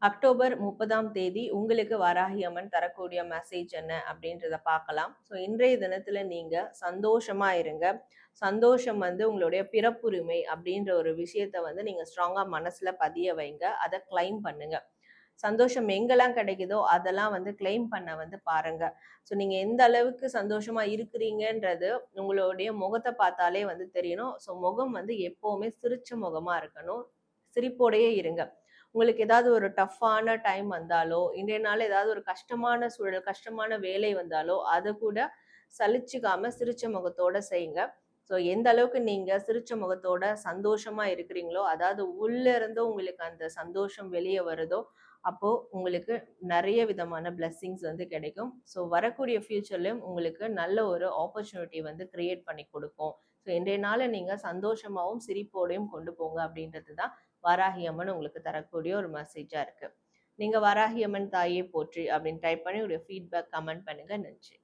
October 30ஆம் தேதி உங்களுக்கு வராகி அம்மன் தரக்கூடிய மெசேஜ் என்ன அப்படின்றத பார்க்கலாம். ஸோ இன்றைய தினத்துல நீங்க சந்தோஷமா இருங்க. சந்தோஷம் உங்களுடைய பிறப்புரிமை அப்படின்ற ஒரு விஷயத்த நீங்க ஸ்ட்ராங்கா மனசுல பதிய வைங்க. அதை கிளைம் பண்ணுங்க. சந்தோஷம் எங்கெல்லாம் கிடைக்குதோ அதெல்லாம் கிளைம் பண்ண பாருங்க. ஸோ நீங்க எந்த அளவுக்கு சந்தோஷமா இருக்கிறீங்கன்றது உங்களுடைய முகத்தை பார்த்தாலே தெரியணும். ஸோ முகம் எப்பவுமே சிரிச்ச முகமா இருக்கணும். சிரிப்போடையே இருங்க. உங்களுக்கு ஏதாவது ஒரு டஃப்பான டைம் வந்தாலோ, இன்றைய நாள் ஏதாவது ஒரு கஷ்டமான சூழல், கஷ்டமான வேலை வந்தாலோ, அத கூட சலிச்சுக்காம சிரிச்ச முகத்தோட செய்யுங்க. ஸோ எந்த அளவுக்கு நீங்க சிரிச்ச முகத்தோட சந்தோஷமா இருக்கிறீங்களோ, அதாவது உள்ள இருந்து உங்களுக்கு அந்த சந்தோஷம் வெளிய வருதோ, அப்போ உங்களுக்கு நெறைய விதமான பிளெஸ்ஸிங்ஸ் கிடைக்கும். ஸோ வரக்கூடிய ஃபியூச்சர்லயும் உங்களுக்கு நல்ல ஒரு ஆப்பர்ச்சுனிட்டி கிரியேட் பண்ணி குடுக்கும். ஸோ இன்றைய நாள நீங்க சந்தோஷமாவும், சிரிப்போடையும் கொண்டு போங்க அப்படின்றது தான் வாராகி அம்மன் உங்களுக்கு தரக்கூடிய ஒரு மெசேஜா இருக்கு. நீங்க வாராகி அம்மன் தாயே போற்றி அப்படின்னு டைப் பண்ணி உங்களுடைய ஃபீட்பேக் கமெண்ட் பண்ணுங்க. நன்றி.